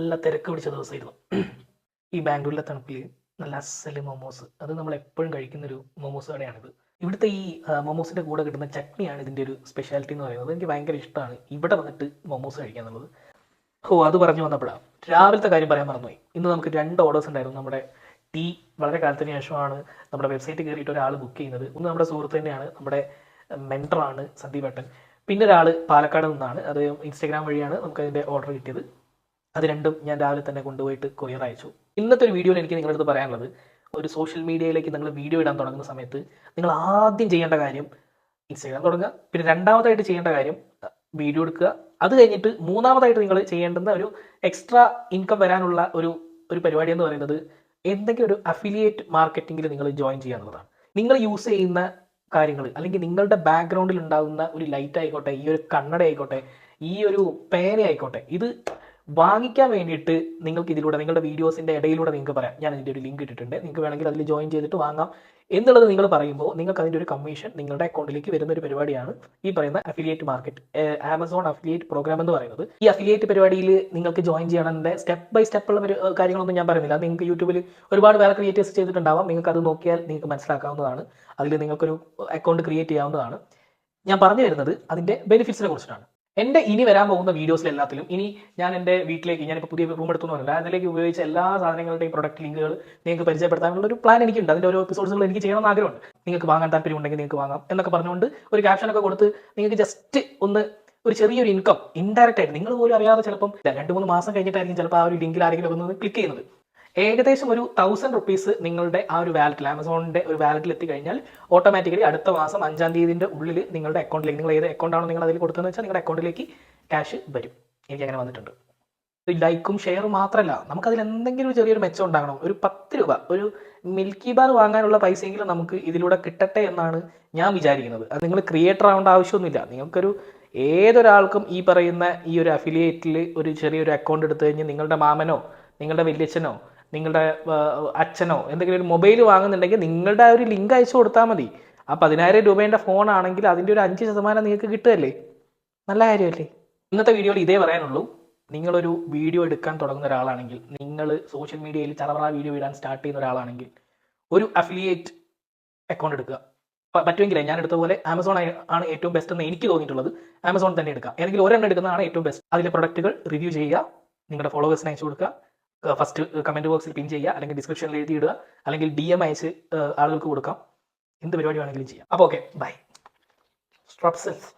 നല്ല തിരക്ക് പിടിച്ച ദിവസമായിരുന്നു. ഈ ബാംഗ്ലൂരിലെ തണുപ്പിൽ നല്ല അസല് മൊമോസ്, അത് നമ്മൾ എപ്പോഴും കഴിക്കുന്നൊരു മൊമോസ് കടയാണിത്. ഇവിടുത്തെ ഈ മൊമോസിൻ്റെ കൂടെ കിട്ടുന്ന ചട്നിയാണ് ഇതിൻ്റെ ഒരു സ്പെഷ്യാലിറ്റി എന്ന് പറയുന്നത്. എനിക്ക് ഭയങ്കര ഇഷ്ടമാണ് ഇവിടെ വന്നിട്ട് മൊമോസ് കഴിക്കുക എന്നുള്ളത്. അത് പറഞ്ഞു വന്നപ്പോഴാണ് രാവിലത്തെ കാര്യം പറയാൻ മറന്നുപോയി. ഇന്ന് നമുക്ക് 2 ഓർഡേഴ്സ് ഉണ്ടായിരുന്നു. നമ്മുടെ ടീ വളരെ കാലത്തിന് ശേഷമാണ് നമ്മുടെ വെബ്സൈറ്റിൽ കയറിയിട്ട് ഒരാൾ ബുക്ക് ചെയ്യുന്നത്. ഒന്ന് നമ്മുടെ സുഹൃത്ത് തന്നെയാണ്, നമ്മുടെ മെൻറ്ററാണ് സന്ദീപേട്ടൻ. പിന്നെ ഒരാൾ പാലക്കാട് നിന്നാണ്, അത് ഇൻസ്റ്റാഗ്രാം വഴിയാണ് നമുക്ക് അതിൻ്റെ ഓർഡർ കിട്ടിയത്. അത് രണ്ടും ഞാൻ രാവിലെ തന്നെ കൊണ്ടുപോയിട്ട് കൊറിയർ അയച്ചു. ഇന്നത്തെ ഒരു വീഡിയോയിൽ എനിക്ക് നിങ്ങളുടെ അടുത്ത് പറയാനുള്ളത്, ഒരു സോഷ്യൽ മീഡിയയിലേക്ക് നിങ്ങൾ വീഡിയോ ഇടാൻ തുടങ്ങുന്ന സമയത്ത് നിങ്ങൾ ആദ്യം ചെയ്യേണ്ട കാര്യം ഇൻസ്റ്റാഗ്രാം തുടങ്ങുക. പിന്നെ രണ്ടാമതായിട്ട് ചെയ്യേണ്ട കാര്യം വീഡിയോ എടുക്കുക. അത് കഴിഞ്ഞിട്ട് മൂന്നാമതായിട്ട് നിങ്ങൾ ചെയ്യേണ്ടുന്ന ഒരു എക്സ്ട്രാ ഇൻകം വരാനുള്ള ഒരു പരിപാടി എന്ന് പറയുന്നത് എന്തെങ്കിലും ഒരു അഫിലിയേറ്റ് മാർക്കറ്റിംഗിൽ നിങ്ങൾ ജോയിൻ ചെയ്യുക എന്നുള്ളതാണ്. നിങ്ങൾ യൂസ് ചെയ്യുന്ന കാര്യങ്ങൾ, അല്ലെങ്കിൽ നിങ്ങളുടെ ബാക്ക്ഗ്രൗണ്ടിൽ ഉണ്ടാകുന്ന ഒരു ലൈറ്റ് ആയിക്കോട്ടെ, ഈ ഒരു കണ്ണട ആയിക്കോട്ടെ, ഈ ഒരു പേന ആയിക്കോട്ടെ, ഇത് വാങ്ങിക്കാൻ വേണ്ടിയിട്ട് നിങ്ങൾക്ക് ഇതിലൂടെ നിങ്ങളുടെ വീഡിയോസിൻ്റെ ഇടയിലൂടെ നിങ്ങൾക്ക് പറയാം, ഞാൻ ഇതിൻ്റെ ഒരു ലിങ്ക് ഇട്ടിട്ടുണ്ട്, നിങ്ങൾക്ക് വേണമെങ്കിൽ അതിൽ ജോയിൻ ചെയ്തിട്ട് വാങ്ങാം എന്നുള്ളത് നിങ്ങൾ പറയുമ്പോൾ നിങ്ങൾക്ക് അതിൻ്റെ ഒരു കമ്മീഷൻ നിങ്ങളുടെ അക്കൗണ്ടിലേക്ക് വരുന്ന ഒരു പരിപാടിയാണ് ഈ പറയുന്ന affiliate market, Amazon affiliate programme എന്ന് പറയുന്നത്. ഈ അഫിലിയേറ്റ് പരിപാടിയിൽ നിങ്ങൾക്ക് ജോയിൻ ചെയ്യണമെന്ന് സ്റ്റെപ്പ് ബൈ സ്റ്റെപ്പ് ഉള്ള കാര്യങ്ങളൊന്നും ഞാൻ പറയുന്നില്ല. നിങ്ങൾക്ക് യൂട്യൂബിൽ ഒരുപാട് വേറെ ക്രിയേറ്റേഴ്സ് ചെയ്തിട്ടുണ്ടാവാം, നിങ്ങൾക്ക് അത് നോക്കിയാൽ നിങ്ങൾക്ക് മനസ്സിലാക്കാവുന്നതാണ്. അതിൽ നിങ്ങൾക്കൊരു അക്കൗണ്ട് ക്രിയേറ്റ് ചെയ്യാവുന്നതാണ്. ഞാൻ പറഞ്ഞു വരുന്നത് അതിൻ്റെ ബെനിഫിറ്റ്സിനെ കുറിച്ചിട്ടാണ്. എൻ്റെ ഇനി വരാൻ പോകുന്ന വീഡിയോസിലെല്ലാത്തിലും ഇനി ഞാൻ എൻ്റെ വീട്ടിലേക്ക്, ഞാനിപ്പോൾ പുതിയ റൂം എടുത്തു പറഞ്ഞില്ല, അതിലേക്ക് ഉപയോഗിച്ച എല്ലാ സാധനങ്ങളുടെയും പ്രൊഡക്റ്റ് ലിങ്കുകൾ നിങ്ങൾക്ക് പരിചയപ്പെടുത്താനുള്ള ഒരു പ്ലാൻ എനിക്കുണ്ട്. അതിൻ്റെ ഓരോ എപ്പിസോഡ്സുകൾ എനിക്ക് ചെയ്യണമെന്ന് ആഗ്രഹമുണ്ട്. നിങ്ങൾക്ക് വാങ്ങാൻ താല്പര്യമുണ്ടെങ്കിൽ നിങ്ങൾക്ക് വാങ്ങാം എന്നൊക്കെ പറഞ്ഞുകൊണ്ട് ഒരു ക്യാപ്ഷനൊക്കെ കൊടുത്ത് നിങ്ങൾക്ക് ജസ്റ്റ് ഒന്ന് ഒരു ചെറിയൊരു ഇൻകം ഇൻഡയറക്റ്റ് ആയിട്ട് നിങ്ങൾ പോലും അറിയാതെ ചിലപ്പം 2-3 മാസം കഴിഞ്ഞിട്ടായിരിക്കും ചിലപ്പോൾ ആ ഒരു ലിങ്കിൽ ആരെങ്കിലും ഒന്ന് ക്ലിക്ക് ചെയ്യുന്നത്. ഏകദേശം ഒരു 1000 റുപ്പീസ് നിങ്ങളുടെ ആ ഒരു വാലറ്റിൽ, ആമസോണിൻ്റെ ഒരു വാലറ്റിൽ എത്തിക്കഴിഞ്ഞാൽ ഓട്ടോമാറ്റിക്കലി അടുത്ത മാസം 5-ാം തീയതിൻ്റെ ഉള്ളിൽ നിങ്ങളുടെ അക്കൗണ്ടിലേക്ക്, നിങ്ങൾ ഏത് അക്കൗണ്ടാണോ നിങ്ങൾ അതിൽ കൊടുത്തതെന്ന് വെച്ചാൽ നിങ്ങളുടെ അക്കൗണ്ടിലേക്ക് ക്യാഷ് വരും. എനിക്ക് അങ്ങനെ വന്നിട്ടുണ്ട്. ലൈക്കും ഷെയറും മാത്രമല്ല, നമുക്കതിൽ എന്തെങ്കിലും ഒരു ചെറിയൊരു മെച്ചം ഉണ്ടാകണം. ഒരു 10 രൂപ, ഒരു മിൽക്കി ബാർ വാങ്ങാനുള്ള പൈസയെങ്കിലും നമുക്ക് ഇതിലൂടെ കിട്ടട്ടെ എന്നാണ് ഞാൻ വിചാരിക്കുന്നത്. അത് നിങ്ങൾ ക്രിയേറ്റർ ആവേണ്ട ആവശ്യമൊന്നുമില്ല. നിങ്ങൾക്കൊരു ഏതൊരാൾക്കും ഈ പറയുന്ന ഈ ഒരു അഫിലിയേറ്റിൽ ഒരു ചെറിയൊരു അക്കൗണ്ട് എടുത്തു കഴിഞ്ഞ് നിങ്ങളുടെ മാമനോ നിങ്ങളുടെ വലിയച്ഛനോ നിങ്ങളുടെ അച്ഛനോ എന്തെങ്കിലും ഒരു മൊബൈൽ വാങ്ങുന്നുണ്ടെങ്കിൽ നിങ്ങളുടെ ആ ഒരു ലിങ്ക് അയച്ചു കൊടുത്താൽ മതി. ആ 10,000 രൂപേൻ്റെ ഫോണാണെങ്കിൽ അതിൻ്റെ ഒരു 5% നിങ്ങൾക്ക് കിട്ടുമല്ലേ? നല്ല കാര്യമല്ലേ? ഇന്നത്തെ വീഡിയോയിൽ ഇതേ പറയാനുള്ളൂ. നിങ്ങളൊരു വീഡിയോ എടുക്കാൻ തുടങ്ങുന്ന ഒരാളാണെങ്കിൽ, നിങ്ങൾ സോഷ്യൽ മീഡിയയിൽ ചറവറ വീഡിയോ ഇടാൻ സ്റ്റാർട്ട് ചെയ്യുന്ന ഒരാളാണെങ്കിൽ ഒരു അഫിലിയേറ്റ് അക്കൗണ്ട് എടുക്കുക. പറ്റുമെങ്കിൽ ഞാൻ എടുത്ത പോലെ ആമസോൺ ആണ് ഏറ്റവും ബെസ്റ്റ് എന്ന് എനിക്ക് തോന്നിയിട്ടുള്ളത്. ആമസോൺ തന്നെ എടുക്കുക. ഏതെങ്കിലും ഒരെണ്ണം എടുക്കുന്നതാണ് ഏറ്റവും ബെസ്റ്റ്. അതിലെ പ്രൊഡക്റ്റുകൾ റിവ്യൂ ചെയ്യുക, നിങ്ങളുടെ ഫോളോവേഴ്സിന് അയച്ചു കൊടുക്കുക, ഫസ്റ്റ് കമൻറ്റ് ബോക്സിൽ പിൻ ചെയ്യുക, അല്ലെങ്കിൽ ഡിസ്ക്രിപ്ഷനിൽ എഴുതി ഇടുക, അല്ലെങ്കിൽ DM അയച്ച് ആളുകൾക്ക് കൊടുക്കാം. എന്ത് പരിപാടി വേണമെങ്കിലും ചെയ്യാം. അപ്പോൾ ഓക്കെ, ബൈ. സ്ട്രോപ്പ് സെൽഫ്.